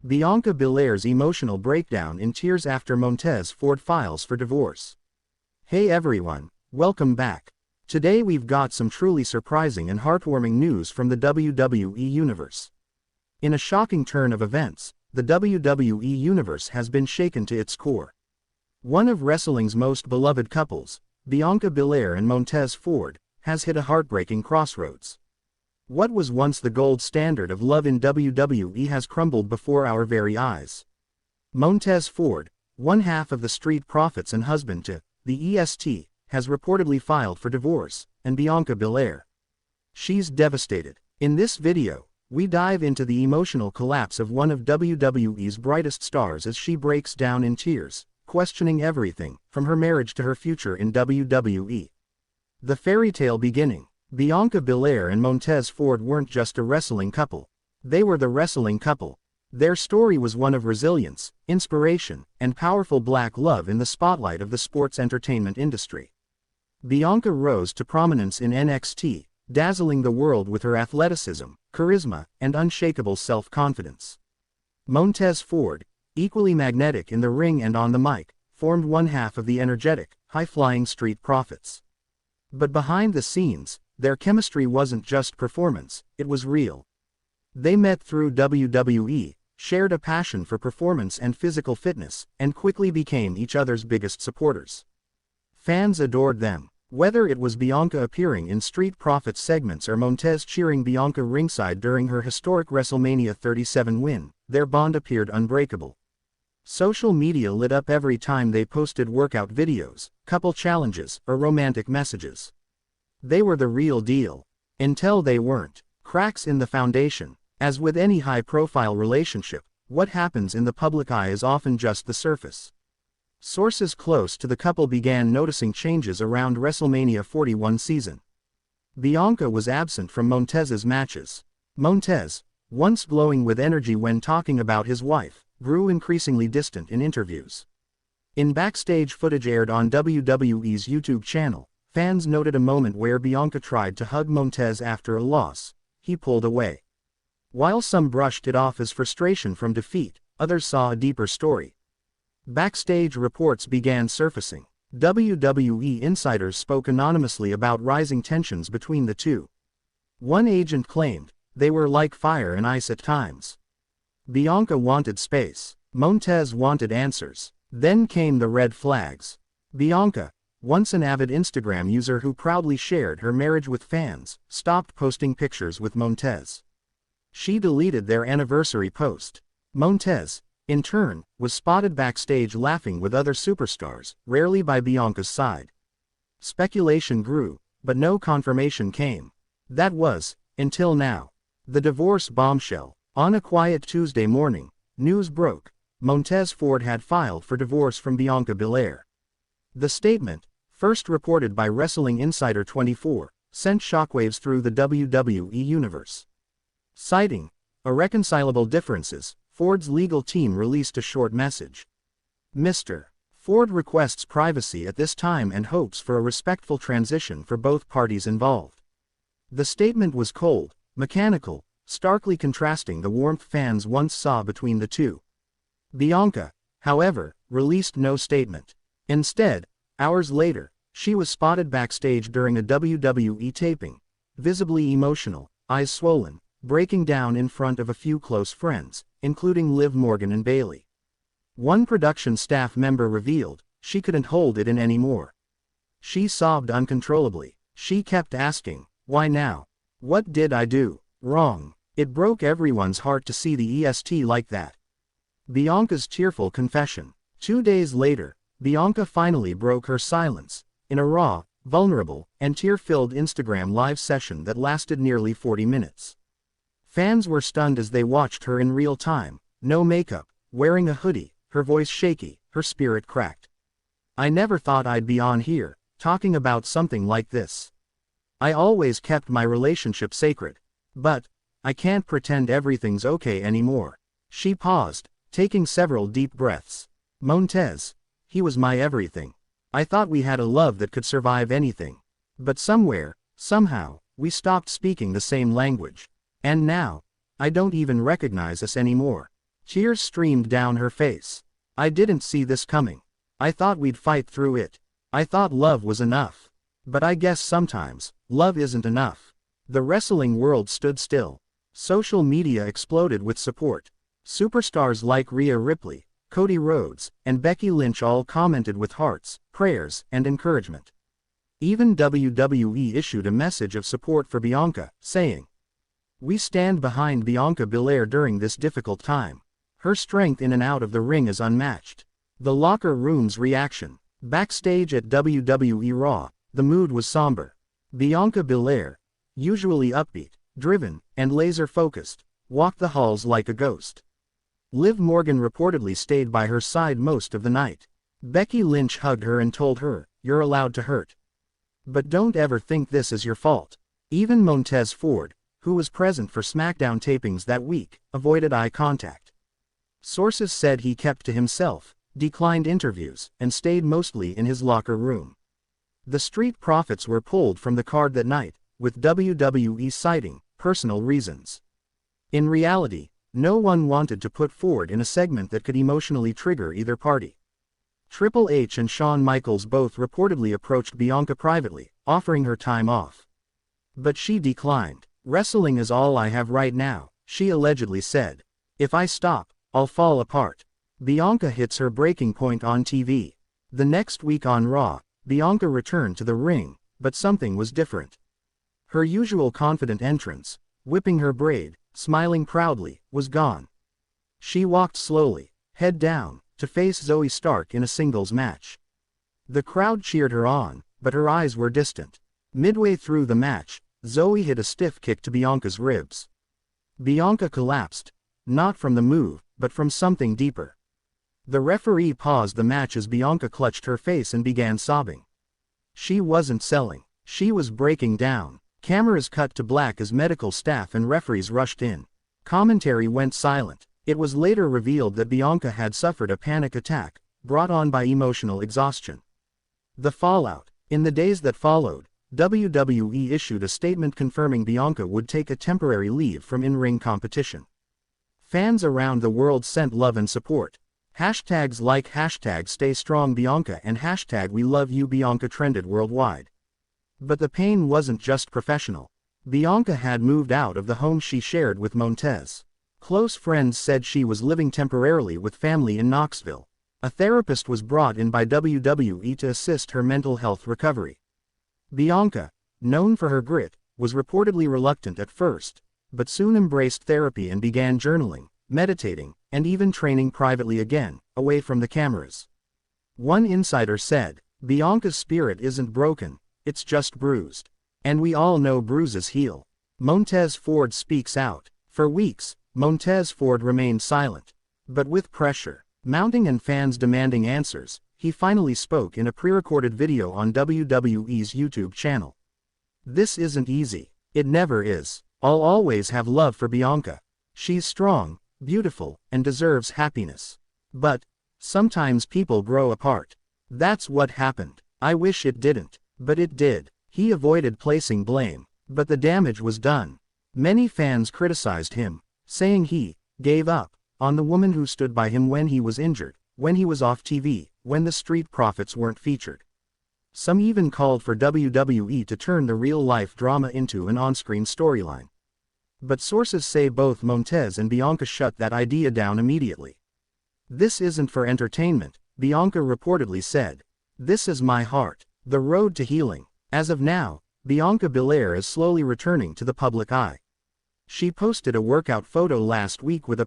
Bianca Belair's emotional breakdown in tears after Montez Ford files for divorce. Hey everyone, welcome back. Today we've got some truly surprising and heartwarming news from the WWE Universe. In a shocking turn of events, the WWE Universe has been shaken to its core. One of wrestling's most beloved couples, Bianca Belair and Montez Ford, has hit a heartbreaking crossroads. What was once the gold standard of love in WWE has crumbled before our very eyes. Montez Ford, one half of the Street Profits and husband to the EST, has reportedly filed for divorce, and Bianca Belair. She's devastated. In this video, we dive into the emotional collapse of one of WWE's brightest stars as she breaks down in tears, questioning everything, from her marriage to her future in WWE. The fairy tale beginning. Bianca Belair and Montez Ford weren't just a wrestling couple. They were the wrestling couple. Their story was one of resilience, inspiration, and powerful black love in the spotlight of the sports entertainment industry. Bianca rose to prominence in NXT, dazzling the world with her athleticism, charisma, and unshakable self-confidence. Montez Ford, equally magnetic in the ring and on the mic, formed one half of the energetic, high-flying Street Profits. But behind the scenes, their chemistry wasn't just performance, it was real. They met through WWE, shared a passion for performance and physical fitness, and quickly became each other's biggest supporters. Fans adored them. Whether it was Bianca appearing in Street Profits segments or Montez cheering Bianca ringside during her historic WrestleMania 37 win, their bond appeared unbreakable. Social media lit up every time they posted workout videos, couple challenges, or romantic messages. They were the real deal. Until they weren't. Cracks in the foundation. As with any high-profile relationship, what happens in the public eye is often just the surface. Sources close to the couple began noticing changes around WrestleMania 41 season. Bianca was absent from Montez's matches. Montez, once glowing with energy when talking about his wife, grew increasingly distant in interviews. In backstage footage aired on WWE's YouTube channel, fans noted a moment where Bianca tried to hug Montez after a loss. He pulled away. While some brushed it off as frustration from defeat, others saw a deeper story. Backstage reports began surfacing. WWE insiders spoke anonymously about rising tensions between the two. One agent claimed, "They were like fire and ice at times." Bianca wanted space. Montez wanted answers. Then came the red flags. Bianca, once an avid Instagram user who proudly shared her marriage with fans, stopped posting pictures with Montez. She deleted their anniversary post. Montez, in turn, was spotted backstage laughing with other superstars, rarely by Bianca's side. Speculation grew, but no confirmation came. That was, until now. The divorce bombshell. On a quiet Tuesday morning, news broke. Montez Ford had filed for divorce from Bianca Belair. The statement, first reported by Wrestling Insider 24, sent shockwaves through the WWE Universe. Citing irreconcilable differences, Ford's legal team released a short message. Mr. Ford requests privacy at this time and hopes for a respectful transition for both parties involved. The statement was cold, mechanical, starkly contrasting the warmth fans once saw between the two. Bianca, however, released no statement. Instead, hours later, she was spotted backstage during a WWE taping, visibly emotional, eyes swollen, breaking down in front of a few close friends, including Liv Morgan and Bayley. One production staff member revealed, she couldn't hold it in anymore. She sobbed uncontrollably. She kept asking, "Why now? What did I do wrong?" It broke everyone's heart to see the EST like that. Bianca's tearful confession. 2 days later, Bianca finally broke her silence, in a raw, vulnerable, and tear-filled Instagram live session that lasted nearly 40 minutes. Fans were stunned as they watched her in real time, no makeup, wearing a hoodie, her voice shaky, her spirit cracked. "I never thought I'd be on here, talking about something like this. I always kept my relationship sacred. But I can't pretend everything's okay anymore." She paused, taking several deep breaths. "Montez, he was my everything. I thought we had a love that could survive anything. But somewhere, somehow, we stopped speaking the same language. And now, I don't even recognize us anymore." Tears streamed down her face. I didn't see this coming. I thought we'd fight through it. I thought love was enough. But I guess sometimes, love isn't enough. The wrestling world stood still. Social media exploded with support. Superstars like Rhea Ripley, Cody Rhodes, and Becky Lynch all commented with hearts, prayers, and encouragement. Even WWE issued a message of support for Bianca, saying, "We stand behind Bianca Belair during this difficult time. Her strength in and out of the ring is unmatched." The locker room's reaction. Backstage at WWE Raw, the mood was somber. Bianca Belair, usually upbeat, driven, and laser-focused, walked the halls like a ghost. Liv Morgan reportedly stayed by her side most of the night. Becky Lynch hugged her and told her, "You're allowed to hurt. But don't ever think this is your fault." Even Montez Ford, who was present for SmackDown tapings that week, avoided eye contact. Sources said he kept to himself, declined interviews, and stayed mostly in his locker room. The Street Profits were pulled from the card that night, with WWE citing personal reasons. In reality, no one wanted to put Ford in a segment that could emotionally trigger either party. Triple H and Shawn Michaels both reportedly approached Bianca privately, offering her time off. But she declined. "Wrestling is all I have right now," she allegedly said. "If I stop, I'll fall apart." Bianca hits her breaking point on TV. The next week on Raw, Bianca returned to the ring, but something was different. Her usual confident entrance, whipping her braid, smiling proudly, was gone. She walked slowly, head down, to face Zoe Stark in a singles match. The crowd cheered her on, but her eyes were distant. Midway through the match, Zoe hit a stiff kick to Bianca's ribs. Bianca collapsed, not from the move, but from something deeper. The referee paused the match as Bianca clutched her face and began sobbing. She wasn't selling. She was breaking down. Cameras cut to black as medical staff and referees rushed in. Commentary went silent. It was later revealed that Bianca had suffered a panic attack, brought on by emotional exhaustion. The fallout. In the days that followed, WWE issued a statement confirming Bianca would take a temporary leave from in-ring competition. Fans around the world sent love and support. Hashtags like #StayStrongBianca and #WeLoveYouBianca trended worldwide. But the pain wasn't just professional. Bianca had moved out of the home she shared with Montez. Close friends said she was living temporarily with family in Knoxville. A therapist was brought in by WWE to assist her mental health recovery. Bianca, known for her grit, was reportedly reluctant at first, but soon embraced therapy and began journaling, meditating, and even training privately again, away from the cameras. One insider said, "Bianca's spirit isn't broken, it's just bruised. And we all know bruises heal." Montez Ford speaks out. For weeks, Montez Ford remained silent. But with pressure mounting and fans demanding answers, he finally spoke in a pre-recorded video on WWE's YouTube channel. "This isn't easy. It never is. I'll always have love for Bianca. She's strong, beautiful, and deserves happiness. But sometimes people grow apart. That's what happened. I wish it didn't, but it did." He avoided placing blame, but the damage was done. Many fans criticized him, saying he gave up on the woman who stood by him when he was injured, when he was off TV, when the Street Profits weren't featured. Some even called for WWE to turn the real-life drama into an on-screen storyline. But sources say both Montez and Bianca shut that idea down immediately. "This isn't for entertainment," Bianca reportedly said. "This is my heart. The road to healing." As of now, Bianca Belair is slowly returning to the public eye. She posted a workout photo last week with a